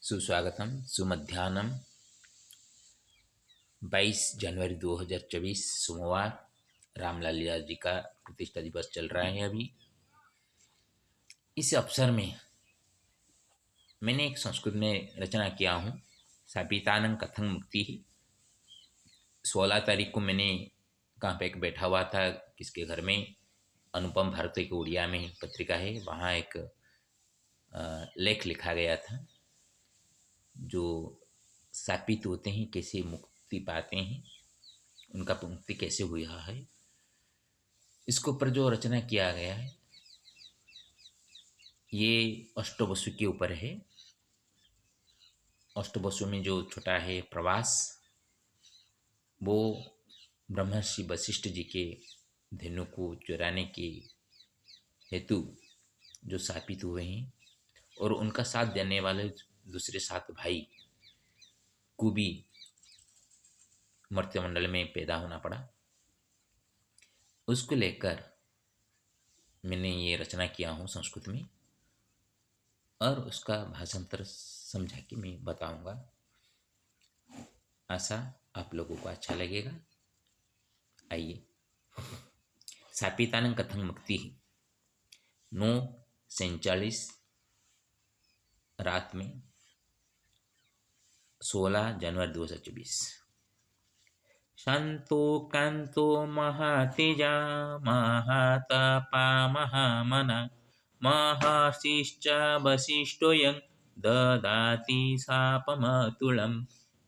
सुस्वागतम सुमध्याह्नम 22 जनवरी 2024 सोमवार। रामलाल यादव जी का प्रतिष्ठा दिवस चल रहा है अभी। इस अवसर में मैंने एक संस्कृत में रचना किया हूँ, सापितानं कथं मुक्ति। 16 तारीख को मैंने कहाँ पे बैठा हुआ था किसके घर में, अनुपम भारत एक उड़िया में पत्रिका है, वहाँ एक लेख लिखा गया था। जो शापित होते हैं कैसे मुक्ति पाते हैं, उनका मुक्ति कैसे हुआ है, इसके ऊपर जो रचना किया गया है ये अष्टवसु के ऊपर है। अष्टवसु में जो छोटा है प्रवास, वो ब्रह्मर्षि वशिष्ठ जी के धेनु को चुराने के हेतु जो शापित हुए हैं और उनका साथ देने वाले दूसरे 7 भाई को भी मर्त्यमंडल में पैदा होना पड़ा। उसको लेकर मैंने ये रचना किया हूँ संस्कृत में, और उसका भाषांतर समझा के मैं बताऊंगा। आशा आप लोगों को अच्छा लगेगा। आइए। शापितानं कथं मुक्ति। 9:47 रात में 16 जनवरी 2024। शांतो कांतो महातेजा महातपा महामना महर्षिश्च वसिष्ठोऽयं ददाति शापमतुलम्।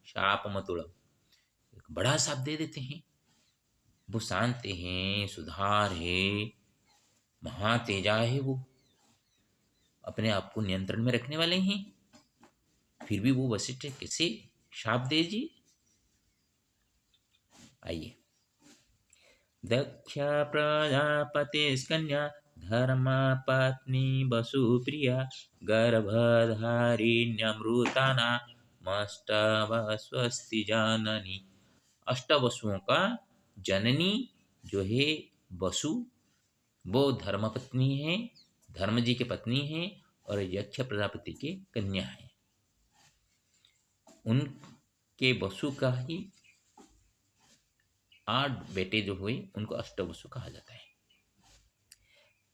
शापमतुलम् एक बड़ा शाप दे देते हैं। वो शांत हैं, सुधार है, महातेजा है, वो अपने आप को नियंत्रण में रखने वाले हैं, फिर भी वो वशिष्ठ कैसे शाप दे जी। आइए। दक्ष प्रजापतिस्कन्या धर्मपत्नी वसुप्रिया गर्भधारिण्यमृतानामष्टवस्वस्ति जननी। अष्टवसुओं का जननी जो है वसु, वो धर्मपत्नी है, धर्म जी की पत्नी है और यक्ष प्रजापति के कन्या है। उनके वसु का ही 8 बेटे जो हुए उनको अष्टवसु कहा जाता है।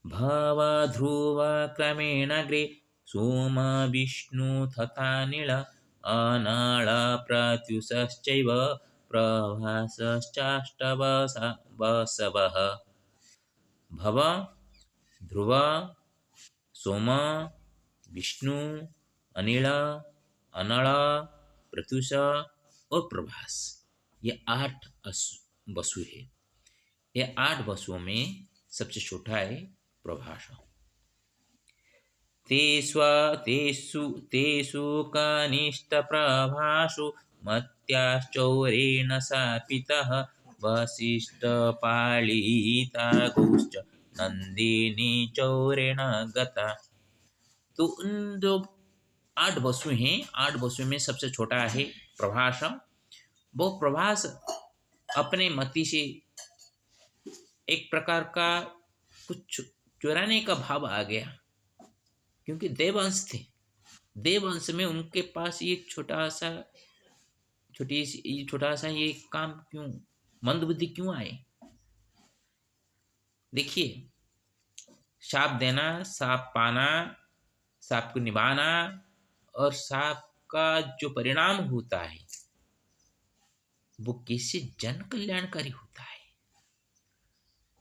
भव ध्रुव क्रमेण अग्रे सोम विष्णु तथा नील अनल प्रत्युषश्चैव प्रभासश्चाष्टवसवः। भव ध्रुव सोम विष्णु अनिल अनल प्रत्युष और प्रभास, ये 8 वसु है। ये 8 वसुओं में सबसे छोटा है प्रभास। तेषु कनिष्ठ प्रभासु मत्याश्चौरेण शापितः वसिष्ठ पालितागुश्च नंदिनी चौरेण गता। तो उन जो 8 वसु हैं, 8 वसु में सबसे छोटा है प्रभास। वो प्रभास अपने मति से एक प्रकार का कुछ चुराने का भाव आ गया, क्योंकि देववंश थे। देववंश में उनके पास ये छोटा सा ये काम क्यों, मंदबुद्धि क्यों आए। देखिए, शाप देना, शाप पाना, शाप को निभाना और शाप का जो परिणाम होता है वो कैसे जन कल्याणकारी होता है।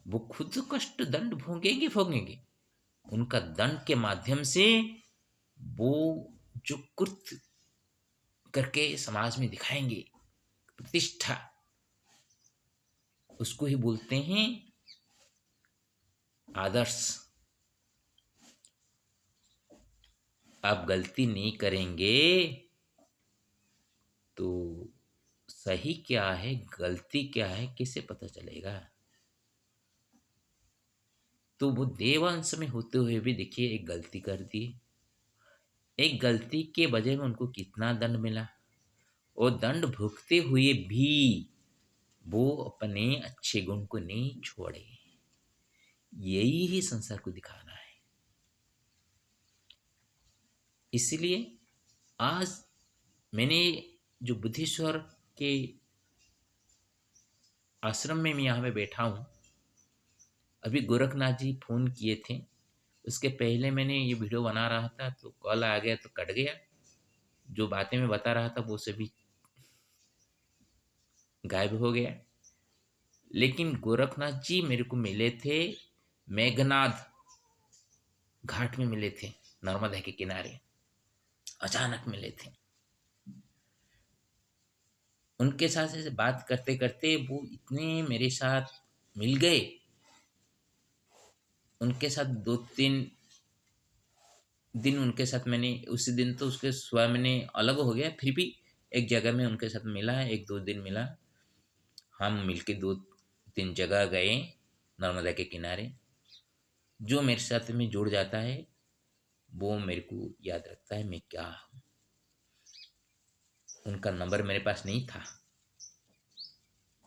वो खुद कष्ट दंड भोगेंगे, उनका दंड के माध्यम से वो जो कृत्य करके समाज में दिखाएंगे प्रतिष्ठा, उसको ही बोलते हैं आदर्श। आप गलती नहीं करेंगे तो सही क्या है गलती क्या है किसे पता चलेगा। तो वो देववंश में होते हुए भी देखिए एक गलती कर दी, एक गलती के वजह में उनको कितना दंड मिला, और दंड भुगते हुए भी वो अपने अच्छे गुण को नहीं छोड़े। यही ही संसार को दिखाना है। इसलिए आज मैंने जो बुद्धेश्वर के आश्रम में मैं यहाँ पे बैठा हूँ, अभी गोरखनाथ जी फ़ोन किए थे। उसके पहले मैंने ये वीडियो बना रहा था तो कॉल आ गया तो कट गया। जो बातें मैं बता रहा था वो सभी गायब हो गया। लेकिन गोरखनाथ जी मेरे को मिले थे, मेघनाद घाट में मिले थे, नर्मदा के किनारे अचानक मिले थे। उनके साथ ऐसे बात करते करते वो इतने मेरे साथ मिल गए। उनके साथ 2-3 दिन उनके साथ मैंने, उसी दिन तो उसके सुबह मैंने अलग हो गया, फिर भी एक जगह में उनके साथ मिला, 1-2 दिन मिला। हम मिलके 2-3 जगह गए नर्मदा के किनारे। जो मेरे साथ में जुड़ जाता है वो मेरे को याद रखता है मैं क्या हूँ। उनका नंबर मेरे पास नहीं था,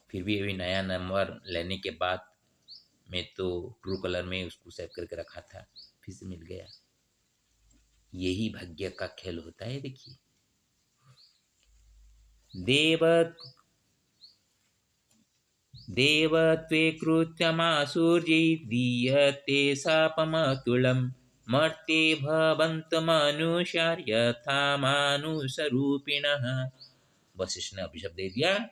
फिर भी अभी नया नंबर लेने के बाद मैं तो ट्रू कलर में उसको सेव करके रखा था, फिर से मिल गया। यही भाग्य का खेल होता है। देखिए, देव देवत्वे कृत्यमासुर्यै दीयते शापमतुलं मर्त्ये भवन्तमनुष्या यथा मानुषरूपिणः। वशिष्ठ ने अभिशाप दे दिया,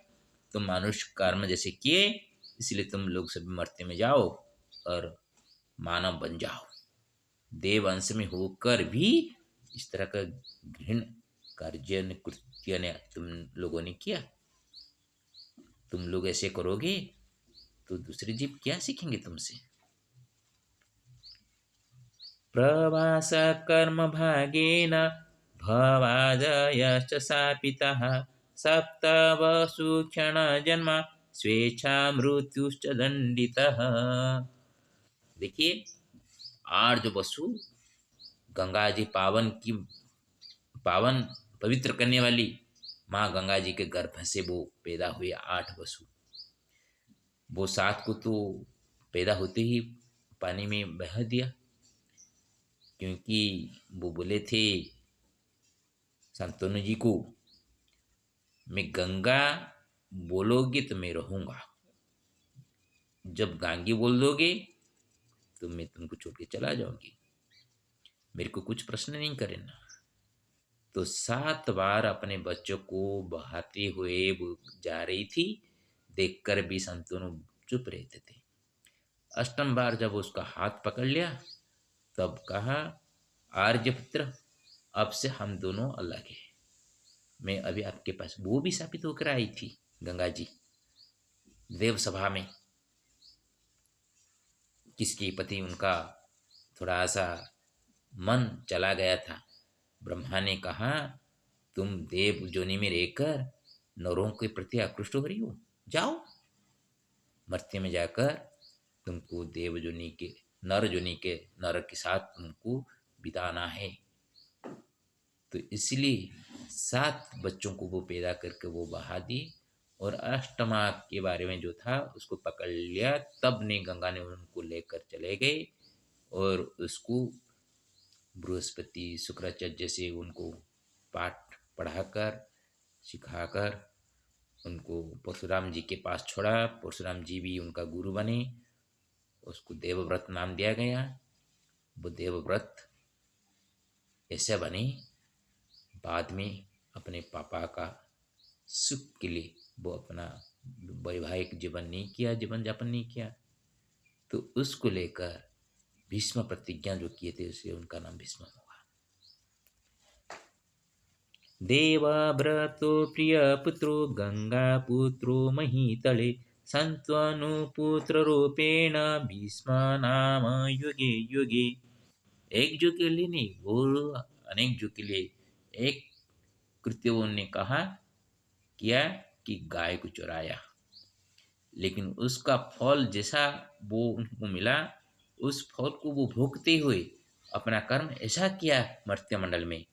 तुम मानुष कर्म जैसे किए, इसलिए तुम लोग सभी मर्त्य में जाओ और मानव बन जाओ। देव अंश में होकर भी इस तरह का घृण कार्य कृत्य ने तुम लोगों ने किया। तुम लोग ऐसे करोगे तो दूसरे जीव क्या सीखेंगे तुमसे। प्रवास कर्म भागेन भवादयश्च शापितः सप्त वसु क्षण जन्म स्वेच्छा मृत्युश्च दंडितः। देखिए, आर्य वसु गंगा जी पावन पवित्र करने वाली माँ गंगा जी के गर्भ से वो पैदा हुए 8 वसु। वो 7 को तो पैदा होते ही पानी में बहा दिया, क्योंकि वो बोले थे शांतनु जी को, मैं गंगा बोलोगे तो मैं रहूँगा, जब गांगी बोल दोगे तो मैं तुमको छोड़ के चला जाऊंगी, मेरे को कुछ प्रश्न नहीं करना। तो 7 बार अपने बच्चों को बहाते हुए वो जा रही थी, देखकर भी शांतनु चुप रहते थे। 8वीं बार जब उसका हाथ पकड़ लिया तब कहा, आर्यपुत्र अब से हम दोनों अलग हैं, मैं अभी आपके पास। वो भी साबित होकर आई थी गंगा जी देव सभा में। किसके पति उनका थोड़ा सा मन चला गया था। ब्रह्मा ने कहा, तुम देव जोनि में रहकर नरों के प्रति आकृष्ट हो रही हो, जाओ मर्त्य में जाकर तुमको देव जोनि के नर के साथ तुमको बिताना है। तो इसलिए 7 बच्चों को वो पैदा करके वो बहा दी, और 8वां के बारे में जो था उसको पकड़ लिया। तब ने गंगा ने उनको लेकर चले गए और उसको बृहस्पति शुक्राचार्य जैसे उनको पाठ पढ़ाकर सिखाकर उनको परशुराम जी के पास छोड़ा। परशुराम जी भी उनका गुरु बने, उसको देवव्रत नाम दिया गया। वो देवव्रत ऐसे बने, बाद में अपने पापा का सुख के लिए वो अपना वैवाहिक जीवन यापन नहीं किया। तो उसको लेकर भीष्म प्रतिज्ञा जो किए थे उससे उनका नाम भीष्म हुआ। देवव्रतो प्रियपुत्रो गंगापुत्रो महीतले संत्वनुपुत्र रूपेण भीष्म नाम युगे युगे। एक युग के लिए नहीं, वो अनेक युग के लिए एक कृत्य उन्होंने किया कि गाय को चुराया, लेकिन उसका फल जैसा वो उनको मिला, उस फल को वो भोगते हुए अपना कर्म ऐसा किया मर्त्य मंडल में।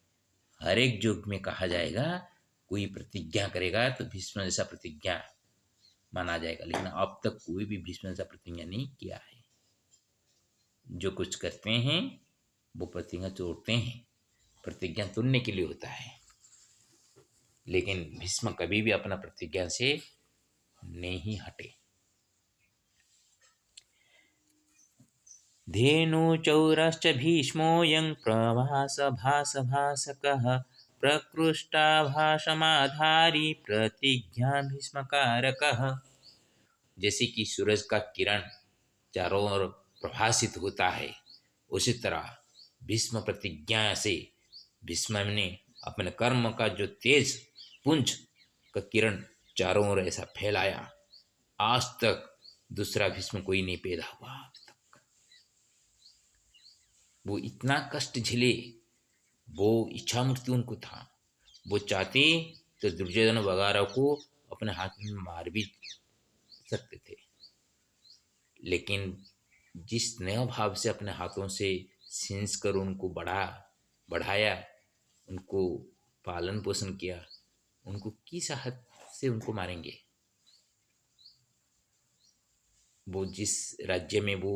हर एक युग में कहा जाएगा, कोई प्रतिज्ञा करेगा तो भीष्म जैसा प्रतिज्ञा माना जाएगा, लेकिन अब तक कोई भी भीष्म जैसा प्रतिज्ञा नहीं किया है। जो कुछ करते हैं वो प्रतिज्ञा तोड़ते हैं, प्रतिज्ञा तोड़ने के लिए होता है। लेकिन भीष्म कभी भी अपना प्रतिज्ञा से नहीं हटे। धेनुचौरश्च भीष्मोऽयं प्रभासभासभासकः प्रकृष्टाभासमाधारी प्रतिज्ञा भीष्मकारकः। जैसे कि सूरज का किरण चारों ओर प्रभासित होता है, उसी तरह भीष्म प्रतिज्ञा से भीष्म ने अपने कर्म का जो तेज पुंज का किरण चारों ओर ऐसा फैलाया, आज तक दूसरा भीष्म कोई नहीं पैदा हुआ अब तक। वो इतना कष्ट झेले, वो इच्छा मृत्यु उनको था, वो चाहते तो दुर्योधन वगैरह को अपने हाथ में मार भी सकते थे, लेकिन जिस स्नेह भाव से अपने हाथों से सींच कर उनको बढ़ाया, उनको पालन पोषण किया, उनको किस हाथ से उनको मारेंगे। वो जिस राज्य में वो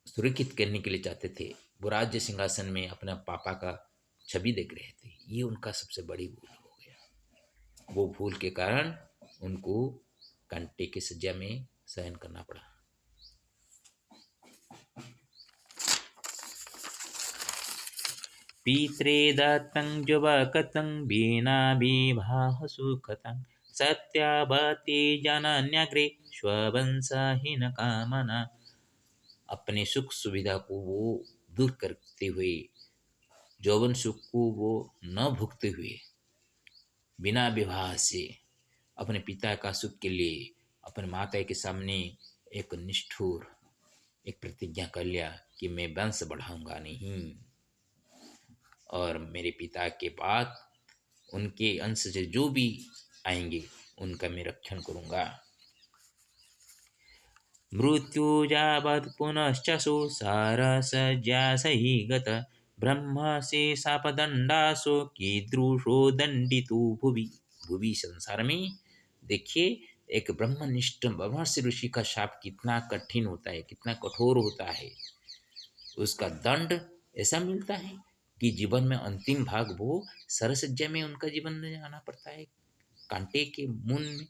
सुरक्षित करने के लिए चाहते थे, वो राज्य सिंहासन में अपना पापा का छवि देख रहे थे, ये उनका सबसे बड़ी भूल हो गया। वो भूल के कारण उनको कांटे की सजा में सहन करना पड़ा। पित्रे दत्तं जुवकतं वीणाभिभाह सुखतं सत्यावती जनन्यग्रे स्वंशहीन कामना। अपने सुख सुविधा को वो दूर करते हुए, यौवन सुख को वो न भुगते हुए, बिना विवाह से अपने पिता का सुख के लिए अपने माता के सामने एक निष्ठुर एक प्रतिज्ञा कर लिया कि मैं वंश बढ़ाऊंगा नहीं, और मेरे पिता के बाद उनके अंश से जो भी आएंगे उनका मैं रक्षण करूंगा। मृत्युजावत् पुनश्चसु सारसज्जासहि गत ब्रह्मसि शापदंडासु कीदृशो दंडितो भुवि। भुवि संसार में देखिए, एक ब्रह्मनिष्ठ ब्रह्मर्षि ऋषि का शाप कितना कठिन होता है, कितना कठोर होता है। उसका दंड ऐसा मिलता है कि जीवन में अंतिम भाग वो सरसज्जा में उनका जीवन जाना पड़ता है। कांटे के मुन में,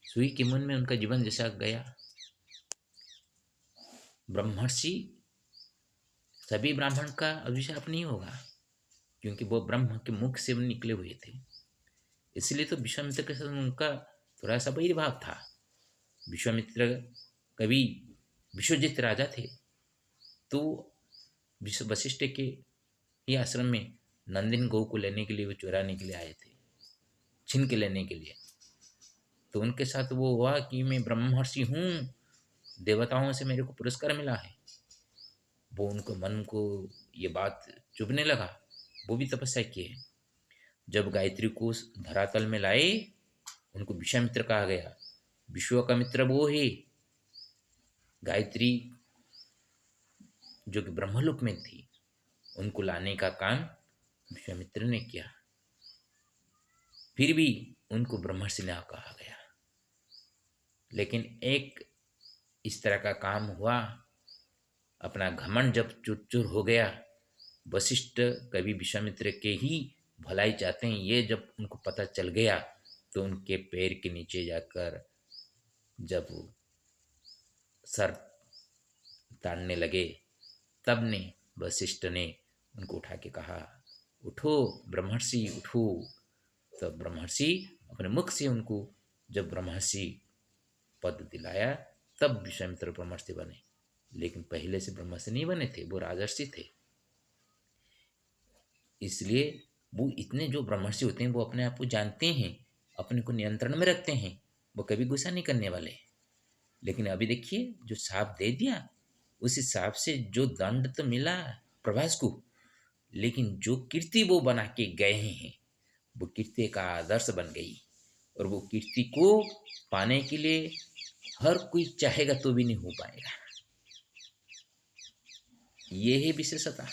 सुई के मुन में उनका जीवन जैसा गया। ब्रह्मर्षि, सभी ब्राह्मण का अभिशाप नहीं होगा, क्योंकि वो ब्रह्म के मुख से निकले हुए थे। इसलिए तो विश्वामित्र के साथ उनका थोड़ा सा वैरभाव था। विश्वामित्र कभी विश्वजित राजा थे, तो वशिष्ठ के ही आश्रम में नंदिन गौ को लेने के लिए वो चुराने के लिए आए थे, छीन के लेने के लिए। तो उनके साथ वो हुआ कि मैं ब्रह्मर्षि हूँ, देवताओं से मेरे को पुरस्कार मिला है। वो उनको मन को ये बात चुभने लगा, वो भी तपस्या किए। जब गायत्री को धरातल में लाए, उनको विश्वामित्र कहा गया। विश्व का मित्र वो है, गायत्री जो कि ब्रह्मलोक में थी, उनको लाने का काम विश्वामित्र ने किया। फिर भी उनको ब्रह्मर्षि न कहा गया। लेकिन एक इस तरह का काम हुआ, अपना घमंड जब चूर चूर हो गया, वशिष्ठ कभी विश्वामित्र के ही भलाई चाहते हैं, ये जब उनको पता चल गया, तो उनके पैर के नीचे जाकर जब सर ताड़ने लगे, तब ने वशिष्ठ ने उनको उठा के कहा, उठो ब्रह्मर्षि उठो। तो ब्रह्मर्षि अपने मुख से उनको जब ब्रह्मर्षि पद दिलाया, तब विश्वामित्र ब्रह्मर्षि बने। लेकिन पहले से ब्रह्मर्षि नहीं बने थे, वो राजर्षि थे। इसलिए वो इतने जो ब्रह्मर्षि होते हैं, वो अपने आप को जानते हैं, अपने को नियंत्रण में रखते हैं, वो कभी गुस्सा नहीं करने वाले। लेकिन अभी देखिए, जो साप दे दिया, उस हिसाब से जो दंड तो मिला प्रभास को, लेकिन जो कीर्ति वो बना के गए हैं, वो कीर्ति का आदर्श बन गई। और वो कीर्ति को पाने के लिए हर कोई चाहेगा तो भी नहीं हो पाएगा। ये है विशेषता।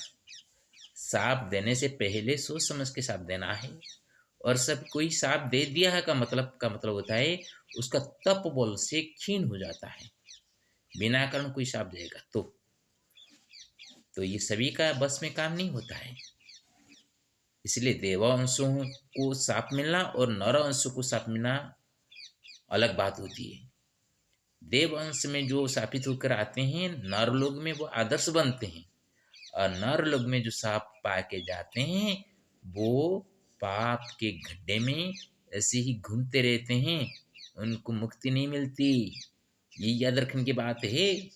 साप देने से पहले सोच समझ के साप देना है। और सब कोई साप दे दिया है का मतलब होता है उसका तप बल से क्षीण हो जाता है। बिना कारण कोई साप देगा तो ये सभी का बस में काम नहीं होता है। इसलिए देवांशों को साप मिलना और नर अंशों को साप मिलना अलग बात होती है। देव अंश में जो शापित होकर आते हैं नरलोक में वो आदर्श बनते हैं, और नरलोक में जो साप पा के जाते हैं वो पाप के गड्ढे में ऐसे ही घूमते रहते हैं, उनको मुक्ति नहीं मिलती। ये याद रखने की बात है।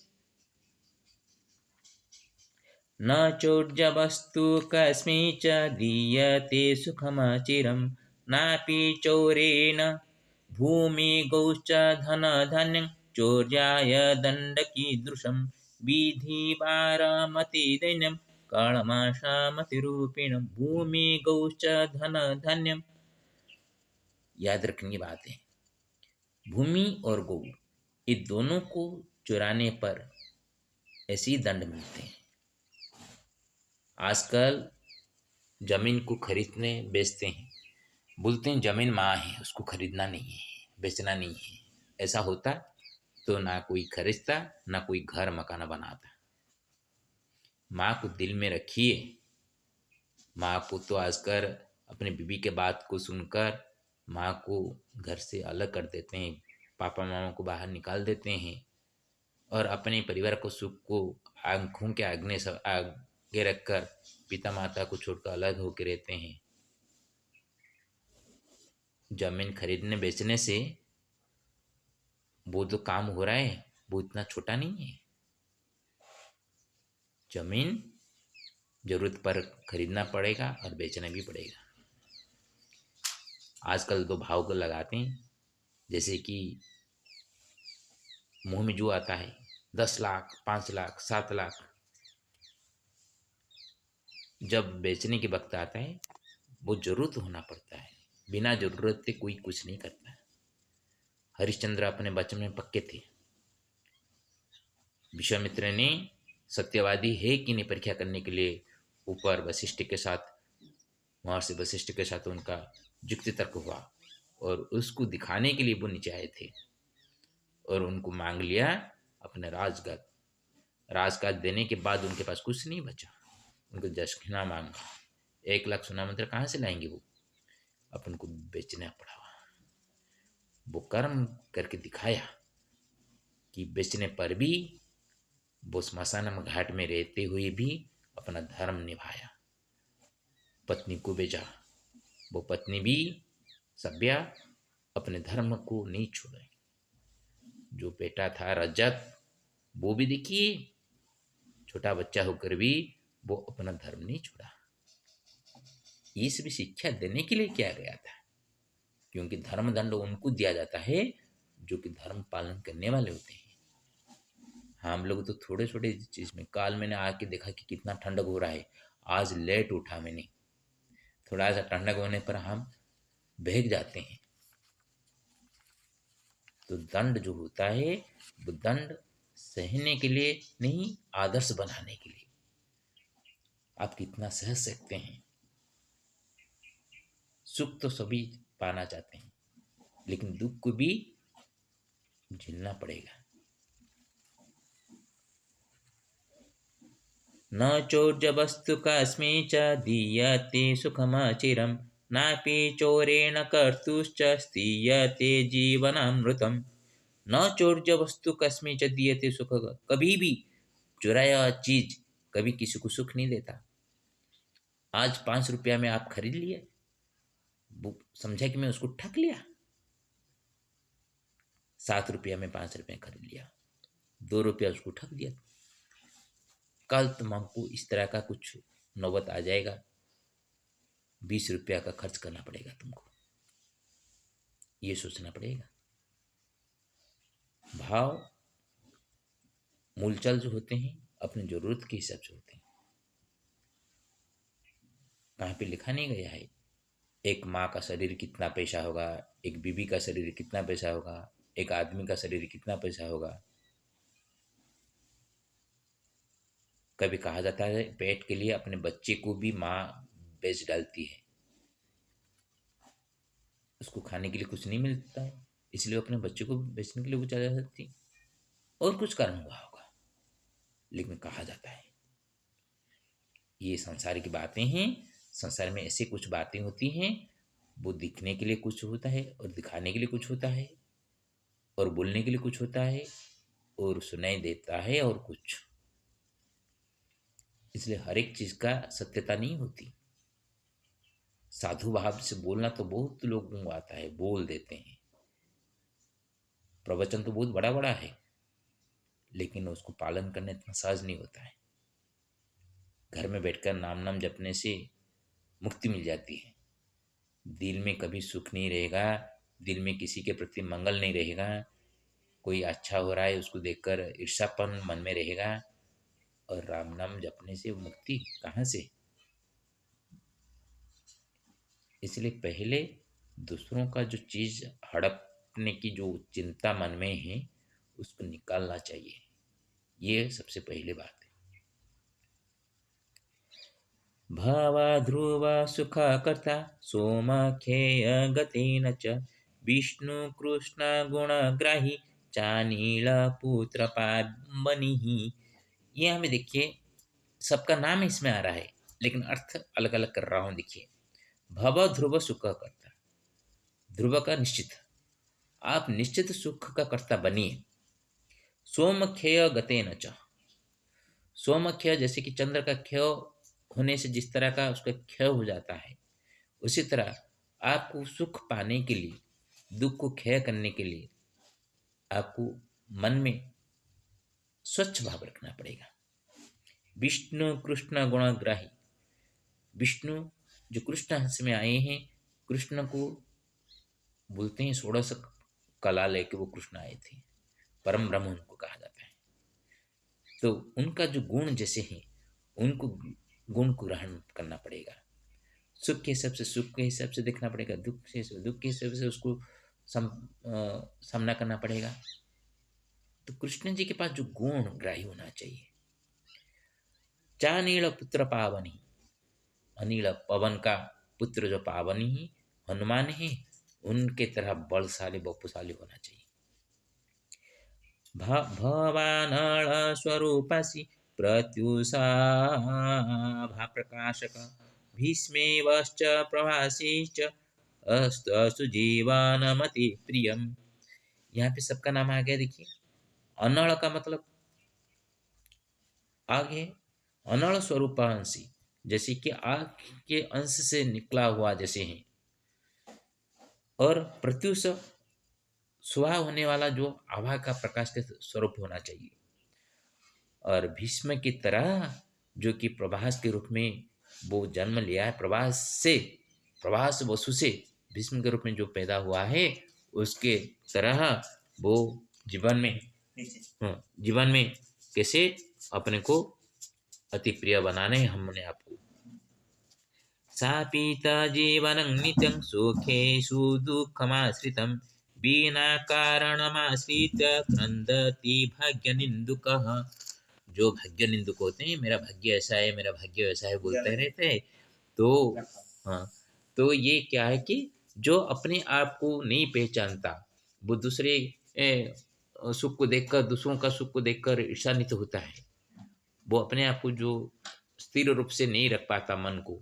न चोर्जवस्तु कस्मै च दीयते सुखमचिरं नापि चौरेण भूमि गौश्च धनधान्यं चौर्याय दण्डकीदृशं विधिवारमतिदैन्यं कालमाशामतिरूपिणं भूमि गौश्च धनधान्यम। याद रखने की बात है, भूमि और गौ ये दोनों को चुराने पर ऐसे ही दंड मिलते हैं। आजकल जमीन को खरीदने बेचते हैं, बोलते हैं जमीन माँ है, उसको खरीदना नहीं है, बेचना नहीं है। ऐसा होता तो ना कोई खरीदता ना कोई घर मकान बनाता। माँ को दिल में रखिए। माँ को तो आजकल अपने बीवी के बात को सुनकर माँ को घर से अलग कर देते हैं, पापा मामा को बाहर निकाल देते हैं और अपने परिवार को सुख को आंखों के आगे रखकर पिता माता को छोड़कर अलग होकर रहते हैं। जमीन खरीदने बेचने से वो जो काम हो रहा है वो इतना छोटा नहीं है। जमीन जरूरत पर खरीदना पड़ेगा और बेचना भी पड़ेगा। आजकल तो भाव को लगाते हैं, जैसे कि मुंह में जो आता है 10 लाख 5 लाख 7 लाख। जब बेचने के वक्त आता है वो जरूरत होना पड़ता है, बिना जरूरत के कोई कुछ नहीं करता। हरिश्चंद्र अपने बचपन में पक्के थे। विश्वामित्र ने सत्यवादी है कि नहीं परीक्षा करने के लिए ऊपर वशिष्ठ के साथ महर्षि वशिष्ठ के साथ उनका युक्ति तर्क हुआ और उसको दिखाने के लिए वो नीचे आए थे और उनको मांग लिया अपने राजगाद देने के बाद उनके पास कुछ नहीं बचा। उनको दक्षिणा मांगा, 1 लाख सोना मंत्र कहाँ से लाएंगे वो, अपन को बेचना पड़ा। वो कर्म करके दिखाया कि बेचने पर भी वो स्मशान घाट में रहते हुए भी अपना धर्म निभाया। पत्नी को बेचा, वो पत्नी भी सभ्या अपने धर्म को नहीं छोड़े। जो बेटा था रजत वो भी देखिए छोटा बच्चा होकर भी वो अपना धर्म नहीं छोड़ा। ये सभी शिक्षा देने के लिए किया गया था, क्योंकि धर्म दंड उनको दिया जाता है जो कि धर्म पालन करने वाले होते हैं। हम लोग तो थोड़े छोटे चीज में, काल मैंने आके देखा कि कितना ठंडक हो रहा है, आज लेट उठा मैंने, थोड़ा सा ठंडक होने पर हम बहक जाते हैं। तो दंड जो होता है वो दंड सहने के लिए नहीं, आदर्श बनाने के लिए। आप कितना सह सकते हैं। सुख तो सभी पाना चाहते हैं, लेकिन दुख को भी झेलना पड़ेगा। न चोर्जवस्तु कस्मै च दीयते सुखमचिरं नापि चोरेण कर्तुश्च स्थीयते जीवनामृतम्। न चोर्य वस्तु कस्मै च दीयते सुख, कभी भी चुराया चीज कभी किसी को सुख नहीं देता। आज 5 रुपया में आप खरीद लिए, वो समझा कि मैं उसको ठग लिया। 7 रुपया में 5 रुपया खरीद लिया, 2 रुपया उसको ठग दिया। कल तुमको इस तरह का कुछ नौबत आ जाएगा, 20 रुपया का खर्च करना पड़ेगा तुमको, ये सोचना पड़ेगा। भाव मूलचल जो होते हैं अपनी जरूरत के हिसाब से होते हैं। कहाँ पे लिखा नहीं गया है एक माँ का शरीर कितना पैसा होगा, एक बीबी का शरीर कितना पैसा होगा, एक आदमी का शरीर कितना पैसा होगा। कभी कहा जाता है पेट के लिए अपने बच्चे को भी माँ बेच डालती है, उसको खाने के लिए कुछ नहीं मिलता है, इसलिए अपने बच्चे को बेचने के लिए वो चला सकती, और कुछ कारण हुआ होगा, लेकिन कहा जाता है। ये संसार की बातें हैं, संसार में ऐसी कुछ बातें होती हैं, वो दिखने के लिए कुछ होता है और दिखाने के लिए कुछ होता है और बोलने के लिए कुछ होता है और सुनाई देता है और कुछ। इसलिए हर एक चीज का सत्यता नहीं होती। साधु भाव से बोलना तो बहुत लोगों को आता है, बोल देते हैं, प्रवचन तो बहुत बड़ा बड़ा है, लेकिन उसको पालन करना इतना सहज नहीं होता है। घर में बैठकर नाम नाम जपने से मुक्ति मिल जाती है। दिल में कभी सुख नहीं रहेगा, दिल में किसी के प्रति मंगल नहीं रहेगा, कोई अच्छा हो रहा है उसको देखकर ईर्ष्यापन मन में रहेगा, और राम नाम जपने से मुक्ति कहाँ से। इसलिए पहले दूसरों का जो चीज हड़पने की जो चिंता मन में है उसको निकालना चाहिए, ये सबसे पहली बात है। भावा ध्रुव सुख कर्ता सोमाख्येय गतेन च विष्णु कृष्ण गुणग्राही चानील पुत्र पावनिः। ये हमें देखिए सबका नाम इसमें आ रहा है, लेकिन अर्थ अलग अलग कर रहा हूं। देखिए, भव ध्रुव सुख कर्ता, ध्रुव का निश्चित, आप निश्चित सुख का कर्ता बनिए। सोमख्य गतेन च, सोमख्य जैसे कि चंद्र का क्षय होने से जिस तरह का उसका क्षय हो जाता है, उसी तरह आपको सुख पाने के लिए, दुख को क्षय करने के लिए आपको मन में स्वच्छ भाव रखना पड़ेगा। विष्णु कृष्ण गुणग्राही, विष्णु जो कृष्ण हंस में आए हैं, कृष्ण को बोलते हैं, 16 कला लेके वो कृष्ण आए थे, परम ब्रह्म उनको कहा जाता है। तो उनका जो गुण जैसे हैं, उनको गुण को ग्रहण करना पड़ेगा। सुख के हिसाब से सुख के हिसाब से देखना पड़ेगा, दुख से दुख के हिसाब से उसको सामना करना पड़ेगा। तो कृष्ण जी के पास जो गुण ग्राही होना चाहिए। चानील पुत्र पावनी, अनिल पवन का पुत्र जो पावनी हनुमान है, उनके तरह बलशाली बपुशाली होना चाहिए। भवानल स्वरूपसि प्रत्युषा प्रकाशक भीष्मेवश्च प्रभासीश्च अस्तु जीवनमति प्रियम। यहाँ पे सबका नाम आ गया। देखिए, अनल का मतलब आगे अनल स्वरूपांशी, जैसे कि आग के अंश से निकला हुआ जैसे हैं, और प्रत्युष सुहा होने वाला जो आभा का प्रकाश के स्वरूप होना चाहिए, और भीष्म की तरह जो कि प्रभास के रूप में वो जन्म लिया है, प्रभास वसु से भीष्म के रूप में जो पैदा हुआ है, उसके तरह वो जीवन में जीवन में कैसे अपने को अति प्रिय बनाने हमने आपको। सा पीता जीवनं नित्यं सुखेषु दुःखमाश्रितं बिना कारणमाश्रित्य क्रन्दति भाग्यनिन्दुकः। जो भाग्य निंदुक होते हैं, मेरा भाग्य ऐसा है, मेरा भाग्य ऐसा है बोलते रहते हैं, तो हाँ, तो ये क्या है कि जो अपने आप को नहीं पहचानता, वो दूसरे सुख को देखकर, दूसरों का सुख को देखकर ईर्ष्यान्वित होता है। वो अपने आप को जो स्थिर रूप से नहीं रख पाता मन को,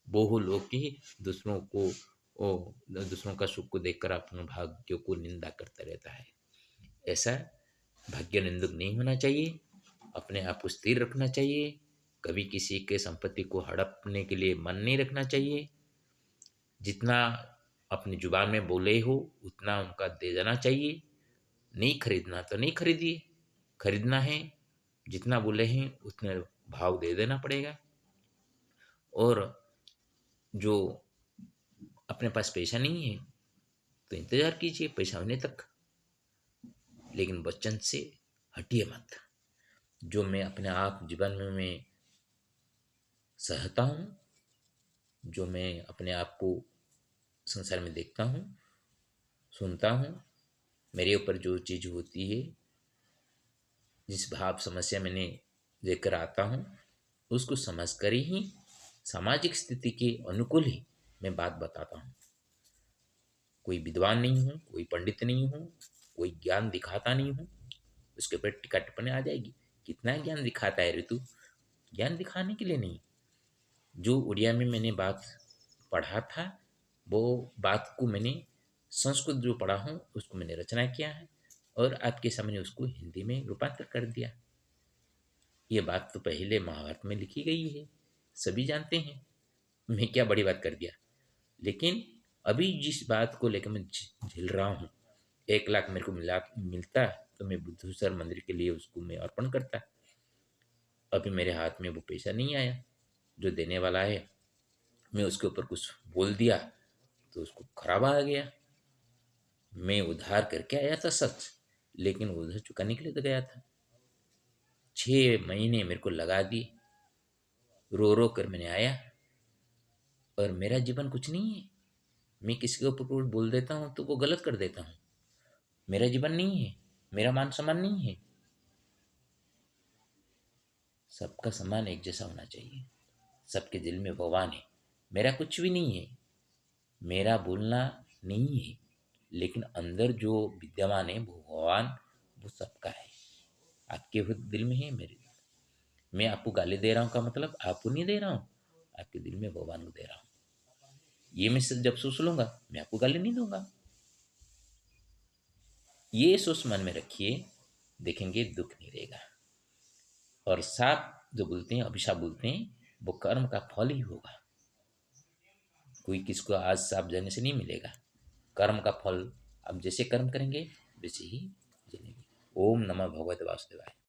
वो लोग ही दूसरों को दूसरों का सुख को देखकर अपने भाग्य को निंदा करता रहता है। ऐसा भाग्य निंदक नहीं होना चाहिए। अपने आप को स्थिर रखना चाहिए। कभी किसी के संपत्ति को हड़पने के लिए मन नहीं रखना चाहिए। जितना अपनी जुबान में बोले हो उतना उनका दे देना चाहिए। नहीं खरीदना तो नहीं खरीदिए, खरीदना है जितना बोले हैं उतने भाव दे देना पड़ेगा। और जो अपने पास पैसा नहीं है तो इंतजार कीजिए पैसा होने तक, लेकिन वचन से हटिए मत। जो मैं अपने आप जीवन में मैं सहता हूँ, जो मैं अपने आप को संसार में देखता हूँ, सुनता हूँ, मेरे ऊपर जो चीज़ होती है, जिस भाव समस्या मैंने लेकर आता हूँ, उसको समझकर ही सामाजिक स्थिति के अनुकूल ही मैं बात बताता हूँ। कोई विद्वान नहीं हूँ, कोई पंडित नहीं हूँ, कोई ज्ञान दिखाता नहीं हूँ। उसके ऊपर टिप्पणी आ जाएगी, कितना ज्ञान दिखाता है ऋतु। ज्ञान दिखाने के लिए नहीं, जो उड़िया में मैंने बात पढ़ा था, वो बात को मैंने संस्कृत जो पढ़ा हूँ उसको मैंने रचना किया है और आपके सामने उसको हिंदी में रूपांतर कर दिया। ये बात तो पहले महाभारत में लिखी गई है, सभी जानते हैं। मैं क्या बड़ी बात कर दिया। लेकिन अभी जिस बात को लेकर मैं झेल रहा हूँ, 1 लाख मेरे को मिलता तो मैं बुद्धेश्वर मंदिर के लिए उसको मैं अर्पण करता। अभी मेरे हाथ में वो पैसा नहीं आया, जो देने वाला है मैं उसके ऊपर कुछ बोल दिया तो उसको खराब आ गया। मैं उधार करके आया था सच, लेकिन उधार चुकाने के लिए तो गया था। 6 महीने मेरे को लगा दिए, रो रो कर मैंने आया। और मेरा जीवन कुछ नहीं है। मैं किसी के ऊपर कुछ बोल देता हूँ तो वो गलत कर देता हूँ। मेरा जीवन नहीं है, मेरा मान सम्मान नहीं है। सबका सम्मान एक जैसा होना चाहिए। सबके दिल में भगवान है। मेरा कुछ भी नहीं है, मेरा बोलना नहीं है, लेकिन अंदर जो विद्यमान है वो भगवान, वो सबका है। आपके खुद दिल में है, मेरे मैं आपको गाली दे रहा हूँ का मतलब आपको नहीं दे रहा हूँ, आपके दिल में भगवान को दे रहा हूँ। ये मैं जब सोच लूंगा मैं आपको गाली नहीं दूंगा। ये सोच मन में रखिए, देखेंगे दुख नहीं रहेगा। और साप जो बोलते हैं, अभिशाप बोलते हैं, वो कर्म का फल ही होगा। कोई किसको आज साप देने से नहीं मिलेगा। कर्म का फल, अब जैसे कर्म करेंगे वैसे ही मिलेंगे। ओम नमः भगवते वासुदेवाय।